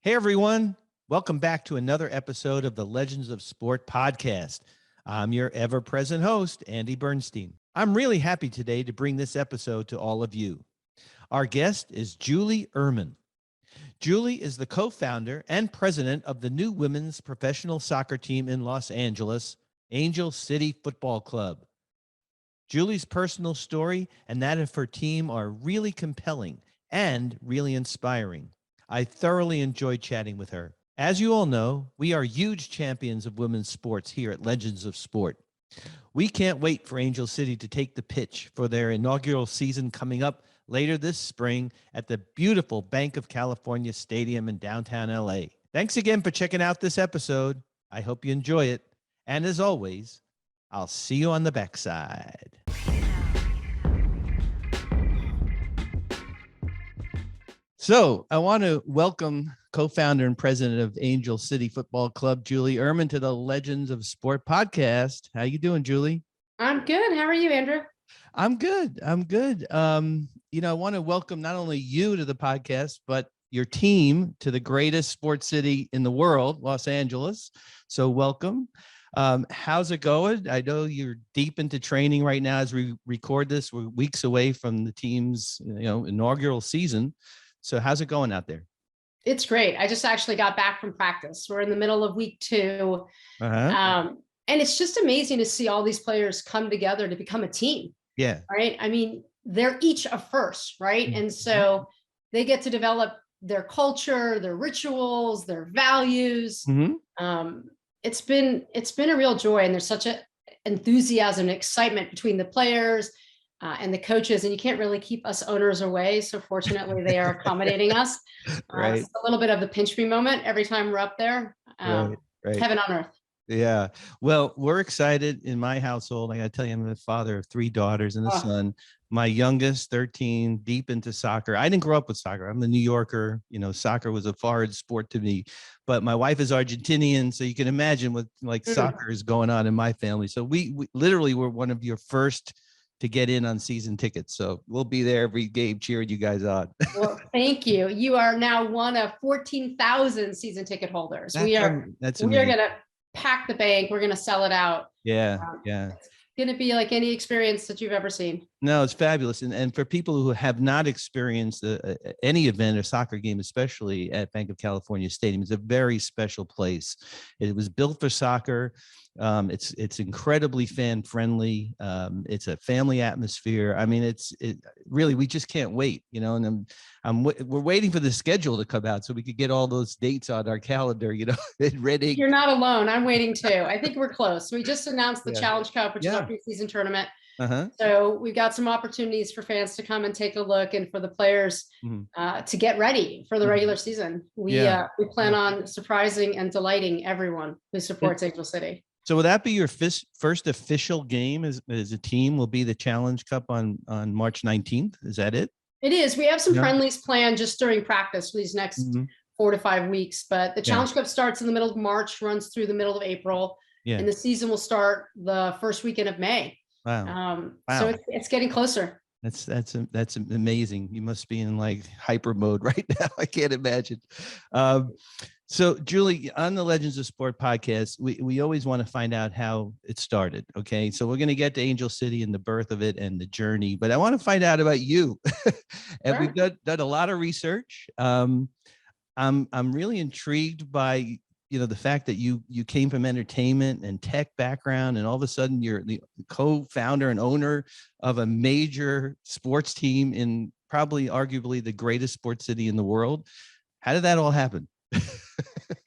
Hey, everyone. Welcome back to another episode of the Legends of Sport podcast. I'm your ever present host, Andy Bernstein. I'm really happy today to bring this episode to all of you. Our guest is Julie Uhrman. Julie is the co-founder and president of the new women's professional soccer team in Los Angeles, Angel City Football Club. Julie's personal story and that of her team are really compelling and really inspiring. I thoroughly enjoyed chatting with her. As you all know, we are huge champions of women's sports here at Legends of Sport. We can't wait for Angel City to take the pitch for their inaugural season coming up later this spring at the beautiful Bank of California Stadium in downtown LA. Thanks again for checking out this episode. I hope you enjoy it. And as always, I'll see you on the backside. So I want to welcome co-founder and president of Angel City Football Club, Julie Uhrman, to the Legends of Sport podcast. How you doing, Julie? I'm good. How are you, Andrew? I'm good. I want to welcome not only you to the podcast, but your team to the greatest sports city in the world, Los Angeles. So welcome. How's it going? I know you're deep into training right now as we record this. We're weeks away from the team's, inaugural season. So how's it going out there? It's great. I just actually got back from practice. We're in the middle of week 2. And it's just amazing to see all these players come together to become a team. Yeah. Right. I mean, they're each a first, right? And so they get to develop their culture, their rituals, their values. It's been a real joy. And there's such an enthusiasm and excitement between the players and the coaches, and you can't really keep us owners away. So fortunately, they are accommodating us. Right. It's a little bit of the pinch me moment every time we're up there. Right. Heaven on earth. Yeah. Well, we're excited in my household. I got to tell you, I'm the father of 3 daughters and a son. My youngest, 13, deep into soccer. I didn't grow up with soccer. I'm a New Yorker. Soccer was a foreign sport to me, but my wife is Argentinian. So you can imagine what soccer is going on in my family. So we literally were one of your first to get in on season tickets. So we'll be there every game cheering you guys on. Well, thank you. You are now one of 14,000 season ticket holders. That's amazing. We are going to pack the bank. We're going to sell it out. Yeah. It's going to be like any experience that you've ever seen. No, it's fabulous. And for people who have not experienced any event or soccer game, especially at Bank of California Stadium, it's a very special place. It was built for soccer. It's incredibly fan friendly. It's a family atmosphere. I mean, really, we just can't wait, and we're waiting for the schedule to come out so we could get all those dates on our calendar, ready. You're not alone. I'm waiting too. I think we're close. We just announced the Challenge Cup, which is our preseason tournament. So we've got some opportunities for fans to come and take a look, and for the players to get ready for the regular season. We plan on surprising and delighting everyone who supports Angel City. So will that be your first official game as a team? Will be the Challenge Cup on March 19th? Is that it? It is. We have some friendlies planned just during practice for these next 4 to 5 weeks. But the Challenge Cup starts in the middle of March, runs through the middle of April, and the season will start the first weekend of May. Wow. So it's getting closer. That's amazing. You must be in like hyper mode right now. I can't imagine. So Julie, on the Legends of Sport podcast, we always want to find out how it started. Okay. So we're going to get to Angel City and the birth of it and the journey, but I want to find out about you. And we've done a lot of research. I'm really intrigued by, the fact that you came from entertainment and tech background, and all of a sudden you're the co-founder and owner of a major sports team in probably arguably the greatest sports city in the world. How did that all happen?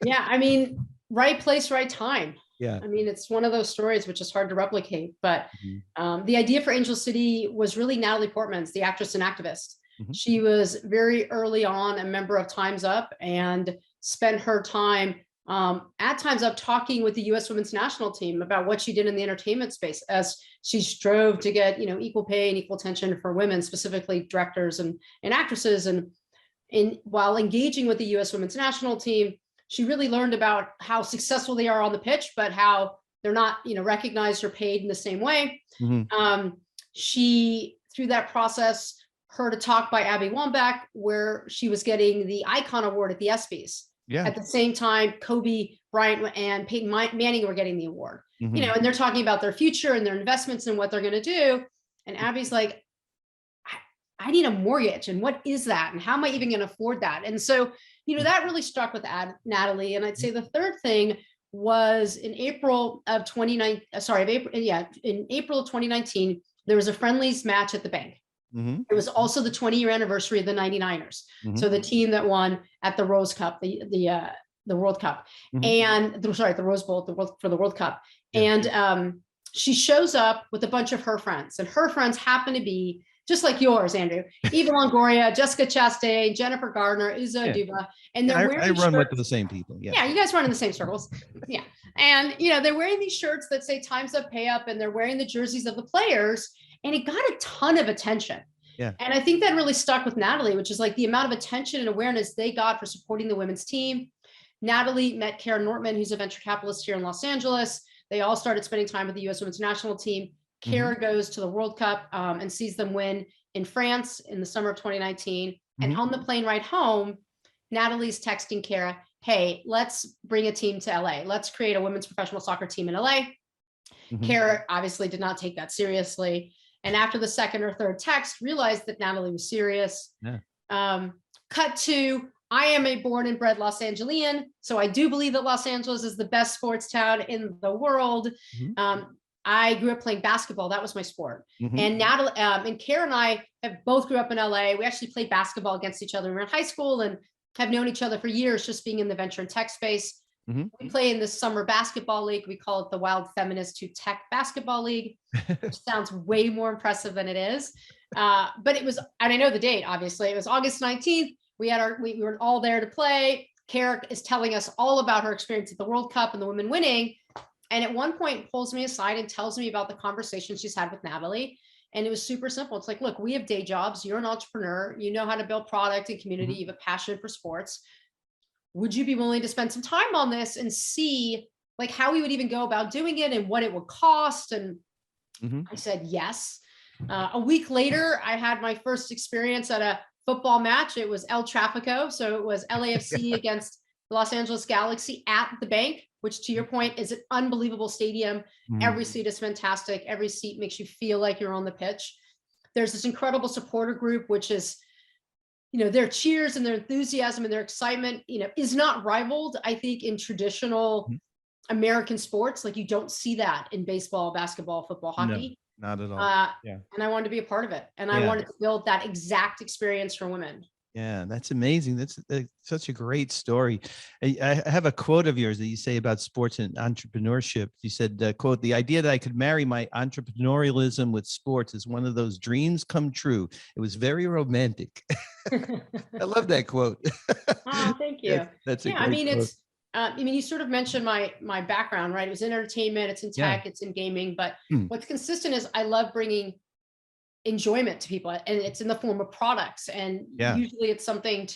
Yeah, I mean, right place, right time. Yeah. I mean, it's one of those stories which is hard to replicate, but the idea for Angel City was really Natalie Portman's, the actress and activist. She was very early on a member of Time's Up and spent her time at Time's Up talking with the U.S. women's national team about what she did in the entertainment space as she strove to get, equal pay and equal attention for women, specifically directors and actresses. And while engaging with the U.S. women's national team, she really learned about how successful they are on the pitch, but how they're not, recognized or paid in the same way. She, through that process, heard a talk by Abby Wambach where she was getting the Icon Award at the ESPYs. Yeah. At the same time, Kobe Bryant and Peyton Manning were getting the award, and they're talking about their future and their investments and what they're going to do. And Abby's like, I need a mortgage. And what is that? And how am I even going to afford that? And so, that really struck with Natalie. And I'd say the third thing was in April of 2019, there was a friendlies match at the bank. It was also the 20-year anniversary of the 99ers. So the team that won at the Rose Cup, the World Cup, and the Rose Bowl, for the World Cup. And she shows up with a bunch of her friends, and her friends happen to be just like yours, Andrew, Eva Longoria, Jessica Chastain, Jennifer Gardner, Uzo Aduba, and they're wearing I run with the same people. Yeah, you guys run in the same circles. Yeah, and they're wearing these shirts that say "Time's Up, Pay Up," and they're wearing the jerseys of the players, and it got a ton of attention. Yeah, and I think that really stuck with Natalie, which is like the amount of attention and awareness they got for supporting the women's team. Natalie met Karen Nortman, who's a venture capitalist here in Los Angeles. They all started spending time with the U.S. women's national team. Kara goes to the World Cup and sees them win in France in the summer of 2019. And on the plane ride home, Natalie's texting Kara, hey, let's bring a team to LA. Let's create a women's professional soccer team in LA. Kara obviously did not take that seriously. And after the second or third text, realized that Natalie was serious. Cut to, I am a born and bred Los Angelian, so I do believe that Los Angeles is the best sports town in the world. I grew up playing basketball. That was my sport. And Natalie and Kara and I have both grew up in LA. We actually played basketball against each other. We were in high school and have known each other for years, just being in the venture and tech space. We play in the summer basketball league. We call it the Wild Feminist to Tech Basketball League, which sounds way more impressive than it is. But it was, and I know the date, obviously, it was August 19th. We were all there to play. Kara is telling us all about her experience at the World Cup and the women winning. And at one point pulls me aside and tells me about the conversation she's had with Natalie. And it was super simple. It's like, look, we have day jobs. You're an entrepreneur. You know how to build product and community. You have a passion for sports. Would you be willing to spend some time on this and see like how we would even go about doing it and what it would cost? And I said, yes. A week later, I had my first experience at a football match. It was El Trafico. So it was LAFC against the Los Angeles Galaxy at the bank, which to your point is an unbelievable stadium. Every seat is fantastic. Every seat makes you feel like you're on the pitch. There's this incredible supporter group, which is, their cheers and their enthusiasm and their excitement, is not rivaled, I think, in traditional American sports. Like you don't see that in baseball, basketball, football, hockey. No, not at all. And I wanted to be a part of it. And I wanted to build that exact experience for women. Yeah, that's amazing. That's such a great story. I have a quote of yours that you say about sports and entrepreneurship. You said, quote, the idea that I could marry my entrepreneurialism with sports is one of those dreams come true. It was very romantic. I love that quote. Oh, thank you. That's a great quote. You sort of mentioned my background, right? It was in entertainment, it's in tech, it's in gaming, but what's consistent is I love bringing enjoyment to people, and it's in the form of products, and usually it's something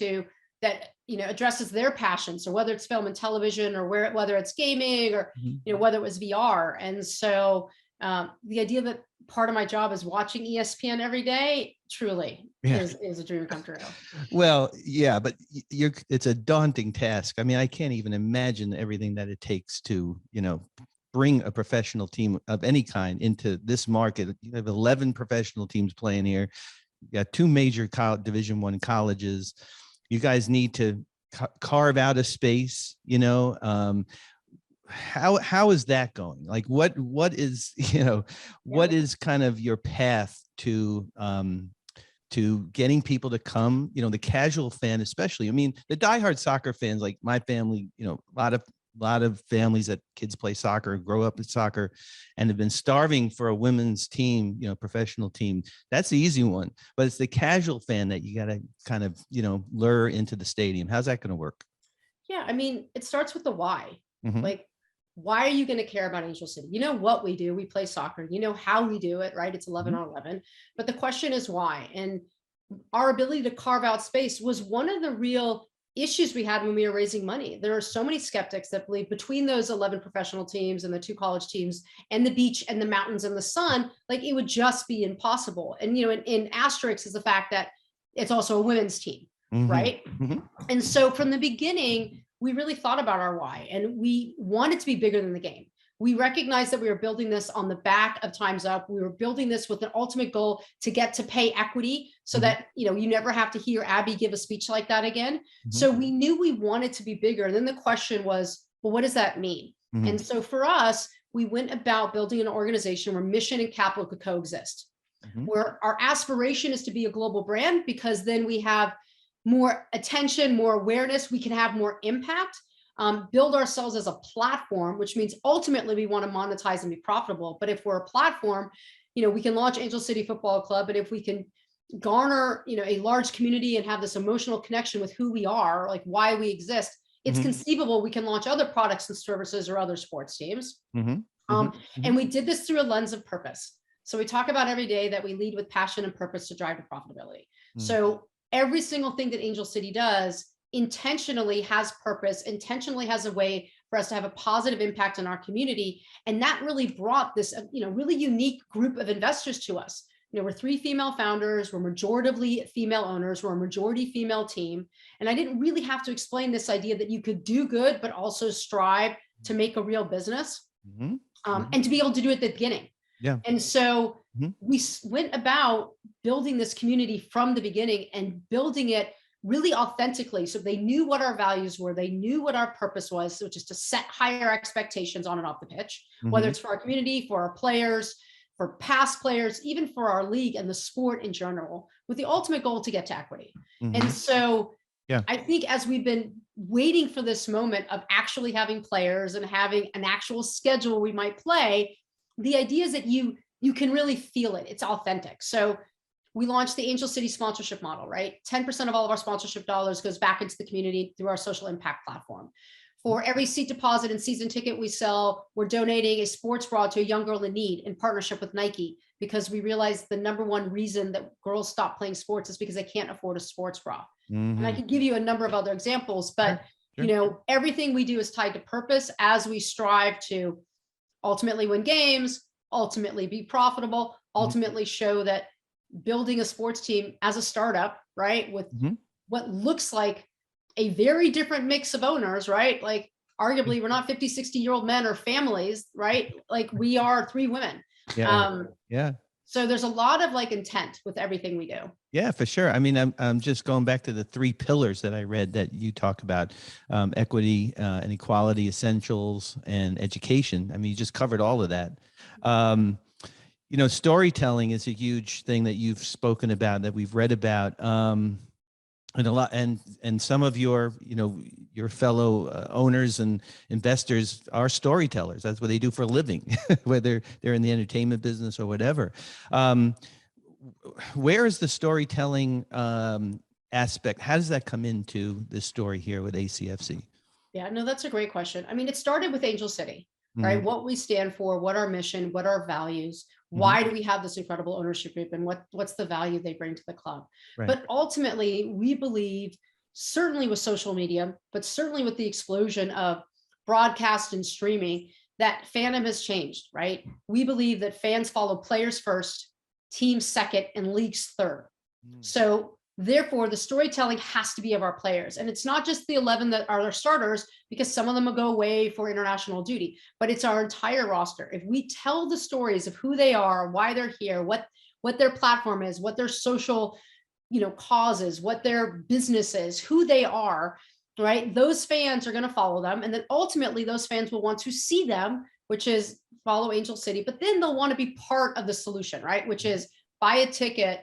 that addresses their passion. So whether it's film and television, or whether it's gaming, or whether it was VR. And so the idea that part of my job is watching ESPN every day truly is a dream come true. Well, yeah, but it's a daunting task. I mean, I can't even imagine everything that it takes to bring a professional team of any kind into this market. You have 11 professional teams playing here. You got 2 major Division I colleges. You guys need to carve out a space. How is that going? Like, what is what is kind of your path to getting people to come? The casual fan, especially. I mean, the diehard soccer fans, like my family. A lot of families that kids play soccer, grow up in soccer, and have been starving for a women's team, professional team. That's the easy one, but it's the casual fan that you got to kind of, lure into the stadium. How's that going to work? Yeah. I mean, it starts with the why. Like, why are you going to care about Angel City? You know what we do? We play soccer. You know how we do it, right? It's 11 on 11. But the question is why? And our ability to carve out space was one of the real issues we had when we were raising money. There are so many skeptics that believe between those 11 professional teams and the 2 college teams and the beach and the mountains and the sun, like it would just be impossible. And, in asterisk is the fact that it's also a women's team, right? And so from the beginning, we really thought about our why, and we wanted to be bigger than the game. We recognized that we were building this on the back of Time's Up. We were building this with an ultimate goal to get to pay equity so that, you never have to hear Abby give a speech like that again. So we knew we wanted to be bigger. And then the question was, well, what does that mean? And so for us, we went about building an organization where mission and capital could coexist, where our aspiration is to be a global brand, because then we have more attention, more awareness, we can have more impact. Build ourselves as a platform, which means ultimately we want to monetize and be profitable. But if we're a platform, we can launch Angel City Football Club, and if we can garner, a large community and have this emotional connection with who we are, like why we exist, it's conceivable we can launch other products and services or other sports teams. And we did this through a lens of purpose. So we talk about every day that we lead with passion and purpose to drive to profitability. So every single thing that Angel City does intentionally has purpose, intentionally has a way for us to have a positive impact on our community. And that really brought this, really unique group of investors to us. We're 3 female founders, we're majoritively female owners, we're a majority female team. And I didn't really have to explain this idea that you could do good, but also strive to make a real business and to be able to do it at the beginning. Yeah. And so we went about building this community from the beginning and building it really authentically. So they knew what our values were. They knew what our purpose was, which is to set higher expectations on and off the pitch, whether it's for our community, for our players, for past players, even for our league and the sport in general, with the ultimate goal to get to equity. And so I think as we've been waiting for this moment of actually having players and having an actual schedule we might play, the idea is that you can really feel it. It's authentic. So we launched the Angel City sponsorship model, right? 10% of all of our sponsorship dollars goes back into the community through our social impact platform. For every seat deposit and season ticket we sell, we're donating a sports bra to a young girl in need in partnership with Nike, because we realized the number one reason that girls stop playing sports is because they can't afford a sports bra. And I could give you a number of other examples, but everything we do is tied to purpose as we strive to ultimately win games, ultimately be profitable, ultimately show that building a sports team as a startup, right, with what looks like a very different mix of owners, right? Like arguably we're not 50, 60-year-old men or families, right? Like we are 3 women. So there's a lot of like intent with everything we do. Yeah, for sure. I mean, I'm just going back to the 3 pillars that I read that you talk about, equity and equality, essentials, and education. I mean, you just covered all of that. Storytelling is a huge thing that you've spoken about, that we've read about, and a lot, and some of your fellow owners and investors are storytellers. That's what they do for a living, whether they're in the entertainment business or whatever. Where is the storytelling aspect? How does that come into this story here with ACFC? Yeah, no, that's a great question. I mean, it started with Angel City, right? What we stand for, what our mission, what our values, why do we have this incredible ownership group, and what's the value they bring to the club? Right. But ultimately, we believe, certainly with social media, but certainly with the explosion of broadcast and streaming, that fandom has changed, right? We believe that fans follow players first, teams second, and leagues third. So therefore, the storytelling has to be of our players. And it's not just the 11 that are their starters, because some of them will go away for international duty, but it's our entire roster. If we tell the stories of who they are, why they're here, what their platform is, what their social causes, what their business is, who they are, right? Those fans are going to follow them. And then ultimately those fans will want to see them, which is follow Angel City, but then they'll want to be part of the solution, right? Which is buy a ticket,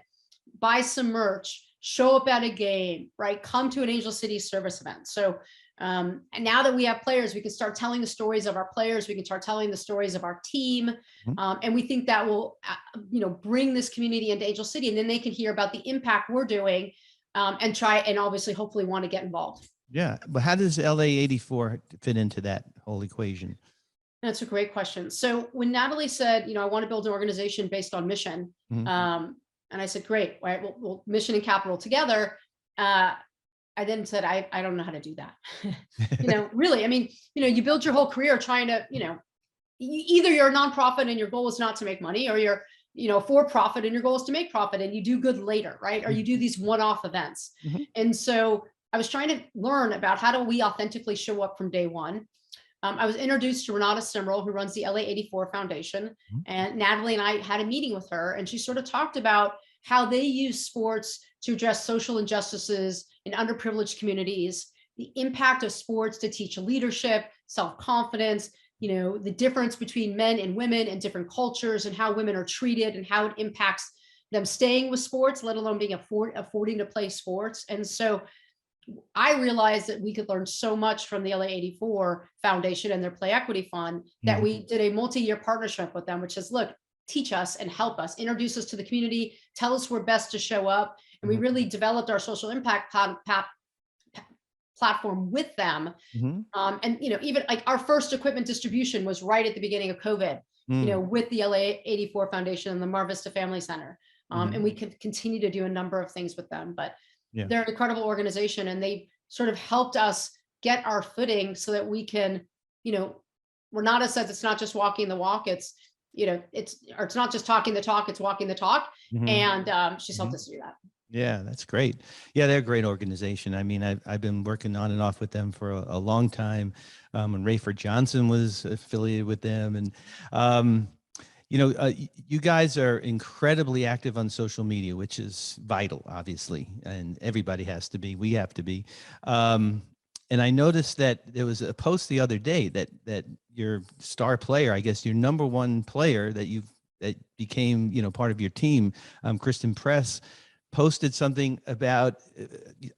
buy some merch, show up at a game, right? Come to an Angel City service event. So, and now that we have players, we can start telling the stories of our players. We can start telling the stories of our team. And we think that will, bring this community into Angel City, and then they can hear about the impact we're doing and try, and obviously hopefully want to get involved. Yeah. But how does LA 84 fit into that whole equation? That's a great question. So when Natalie said, I want to build an organization based on mission, and I said, great, right, we'll mission and capital together. I then said, I don't know how to do that. Really, I mean, you build your whole career trying to, either you're a nonprofit and your goal is not to make money, or you're, for profit and your goal is to make profit, and you do good later, right? Or you do these one-off events. And so I was trying to learn about how do we authentically show up from day one. I was introduced to Renata Simrel, who runs the LA84 Foundation, Mhm. and Natalie and I had a meeting with her, and she sort of talked about how they use sports to address social injustices in underprivileged communities, the impact of sports to teach leadership, self-confidence, the difference between men and women in different cultures and how women are treated and how it impacts them staying with sports, let alone being affording to play sports. And so I realized that we could learn so much from the LA84 Foundation and their Play Equity Fund that Mhm. we did a multi-year partnership with them, which is, look, teach us and help us, introduce us to the community, tell us where best to show up. And we Mhm. really developed our social impact platform with them. Mhm. And even like our first equipment distribution was right at the beginning of COVID, Mm. with the LA84 Foundation and the Mar Vista Family Center. And Mhm. we could continue to do a number of things with them. But Yeah. they're an incredible organization, and they sort of helped us get our footing so that we can, Renata says it's not just walking the walk, it's not just talking the talk, it's walking the talk. Mhm. And she's helped Mhm. us do that. Yeah, that's great. Yeah, they're a great organization. I mean, I've been working on and off with them for a long time. And Rayford Johnson was affiliated with them, and you guys are incredibly active on social media, which is vital, obviously, and everybody has to be. We have to be. And I noticed that there was a post the other day that your star player, I guess your number one player that became part of your team, Kristen Press, posted something about.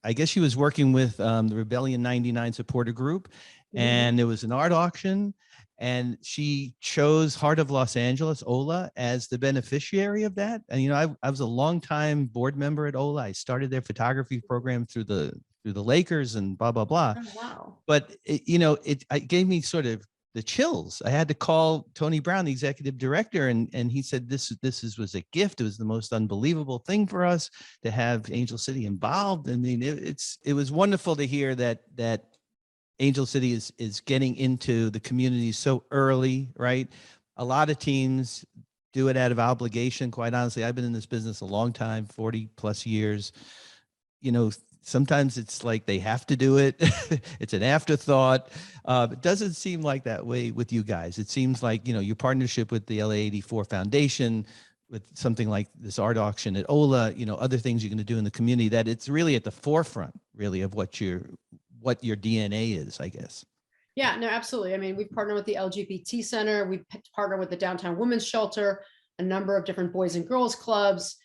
I guess she was working with the Rebellion 99 supporter group, Mhm. and there was an art auction and she chose Heart of Los Angeles, Ola, as the beneficiary of that. And I was a longtime board member at Ola. I started their photography program through the Lakers and blah blah blah. Oh, wow. But it gave me sort of the chills. I had to call Tony Brown, the executive director, and he said was a gift. It was the most unbelievable thing for us to have Angel City involved. I mean, it was wonderful to hear that Angel City is getting into the community so early, right? A lot of teams do it out of obligation. Quite honestly, I've been in this business a long time, 40 plus years. Sometimes it's like they have to do it. It's an afterthought. It doesn't seem like that way with you guys. It seems like, your partnership with the LA84 Foundation, with something like this art auction at Ola, other things you're going to do in the community, that it's really at the forefront, really, of what your DNA is, I guess. Yeah, no, absolutely. I mean, we've partnered with the LGBT Center, we've partnered with the Downtown Women's Shelter, a number of different boys and girls clubs.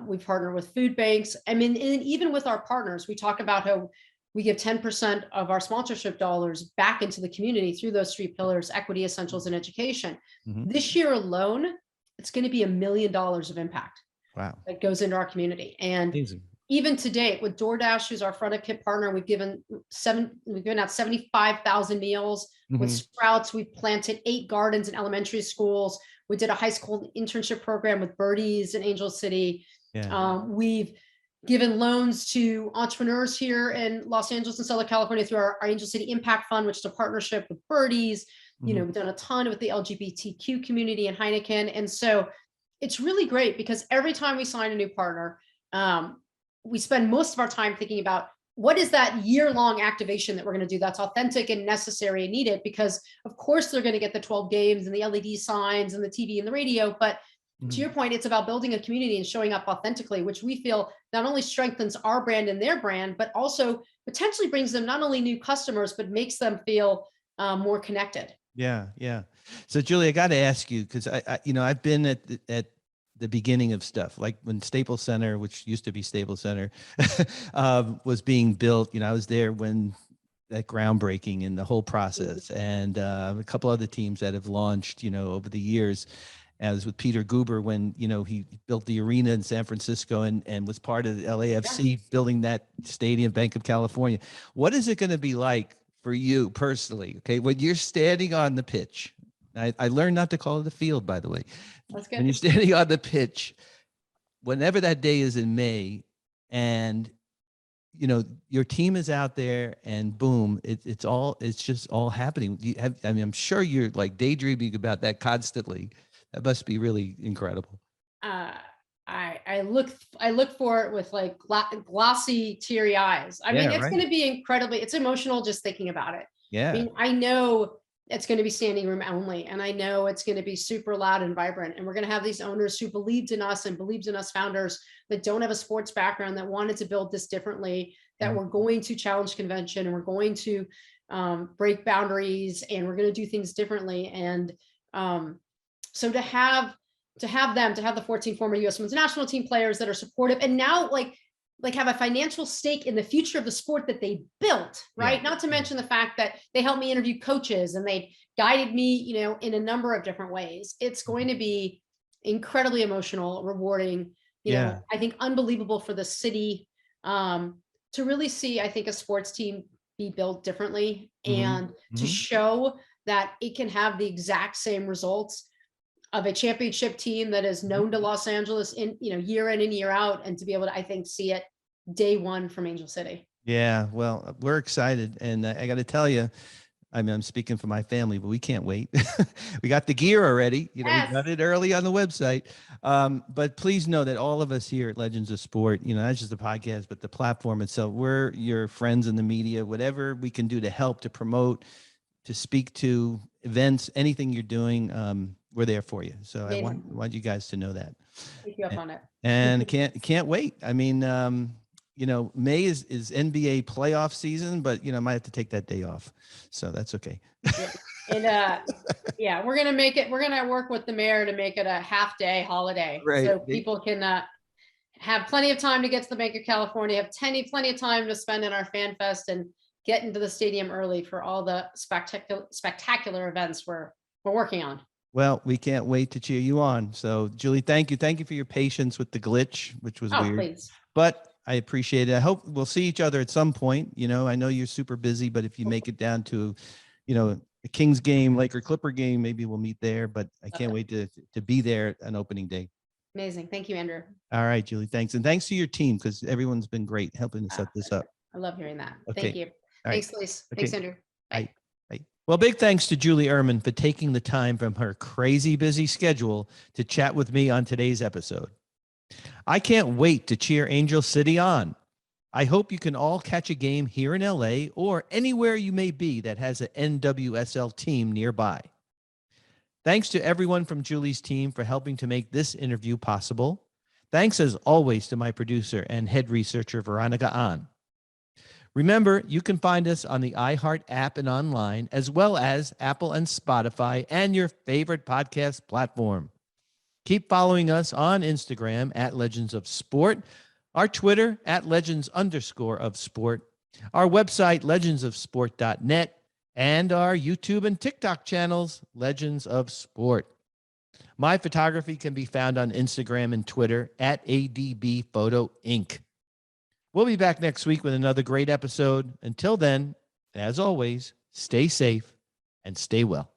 We've partnered with food banks. I mean, and even with our partners, we talk about how we give 10% of our sponsorship dollars back into the community through those three pillars: equity, essentials, and education. Mm-hmm. This year alone, it's going to be $1 million of impact Wow. that goes into our community. And Amazing. even to date, with DoorDash, who's our front of kit partner, we've given out 75,000 meals. With Mm-hmm. Sprouts, we've planted 8 gardens in elementary schools. We did a high school internship program with Birdies in Angel City. Yeah. We've given loans to entrepreneurs here in Los Angeles and Southern California through our Angel City Impact Fund, which is a partnership with Birdies. Mm-hmm. We've done a ton with the LGBTQ community and Heineken. And so it's really great because every time we sign a new partner, we spend most of our time thinking about what is that year-long activation that we're going to do that's authentic and necessary and needed, because of course they're going to get the 12 games and the LED signs and the TV and the radio. But to your point, it's about building a community and showing up authentically, which we feel not only strengthens our brand and their brand, but also potentially brings them not only new customers, but makes them feel more connected. Yeah, yeah. So, Julie, I got to ask you, because I've been at the beginning of stuff, like when Staples Center, which used to be Staples Center, was being built. I was there when that groundbreaking and the whole process, and a couple other teams that have launched, over the years. As with Peter Guber when he built the arena in San Francisco and was part of the LAFC building that stadium, Bank of California. What is it going to be like for you personally? Okay, when you're standing on the pitch, I learned not to call it a field, by the way. That's When good. you're standing on the pitch, whenever that day is in May, and your team is out there, and boom, it's just all happening. I'm sure you're like daydreaming about that constantly. That must be really incredible. Uh, I look for it with like glossy, teary eyes. I mean, Yeah, it's right. going to be it's emotional just thinking about it. I Yeah. mean, I know it's going to be standing room only, and I know it's going to be super loud and vibrant. And we're going to have these owners who believed in us and believed in us founders that don't have a sports background, that wanted to build this differently, that Mhm. we're going to challenge convention, and we're going to break boundaries, and we're going to do things differently. And so to have the 14 former U.S. women's national team players that are supportive, and now like have a financial stake in the future of the sport that they built, Yeah. right? Not to mention the fact that they helped me interview coaches and they guided me, in a number of different ways. It's going to be incredibly emotional, rewarding, Yeah. I think unbelievable for the city, to really see, I think, a sports team be built differently, Hmm. and to Hmm. show that it can have the exact same results of a championship team that is known to Los Angeles year in and year out, and to be able to, I think, see it day one from Angel City. Yeah. Well, we're excited. And I got to tell you, I mean, I'm speaking for my family, but we can't wait. We got the gear already. We Yes. got it early on the website. But please know that all of us here at Legends of Sport, not just the podcast, but the platform itself, we're your friends in the media, whatever we can do to help, to promote, to speak to events, anything you're doing, we're there for you. So I Amazing. want you guys to know that. Take you up on it. And can't wait. I mean, May is NBA playoff season, but I might have to take that day off, so that's okay. Yeah. And yeah, we're gonna work with the mayor to make it a half day holiday, Right. so people can have plenty of time to get to the Bank of California, have plenty of time to spend in our fan fest, and get into the stadium early for all the spectacular events we're working on. Well, we can't wait to cheer you on. So, Julie, thank you. Thank you for your patience with the glitch, which was Oh, weird, please. but I appreciate it. I hope we'll see each other at some point. I know you're super busy, but if you make it down to, a Kings game, Laker Clipper game, maybe we'll meet there. But I can't wait to be there on opening day. Amazing. Thank you, Andrew. All right, Julie. Thanks. And thanks to your team, because everyone's been great helping to set this up. I love hearing that. Okay. Thank you. All right. Thanks, Lise. Okay. Thanks, Andrew. Bye. Bye. Well, big thanks to Julie Uhrman for taking the time from her crazy busy schedule to chat with me on today's episode. I can't wait to cheer Angel City on. I hope you can all catch a game here in LA or anywhere you may be that has an NWSL team nearby. Thanks to everyone from Julie's team for helping to make this interview possible. Thanks as always to my producer and head researcher, Veronica Ahn. Remember, you can find us on the iHeart app and online, as well as Apple and Spotify and your favorite podcast platform. Keep following us on Instagram at Legends of Sport, our Twitter at Legends_of Sport, our website, legendsofsport.net, and our YouTube and TikTok channels, Legends of Sport. My photography can be found on Instagram and Twitter at ADB Photo Inc. We'll be back next week with another great episode. Until then, as always, stay safe and stay well.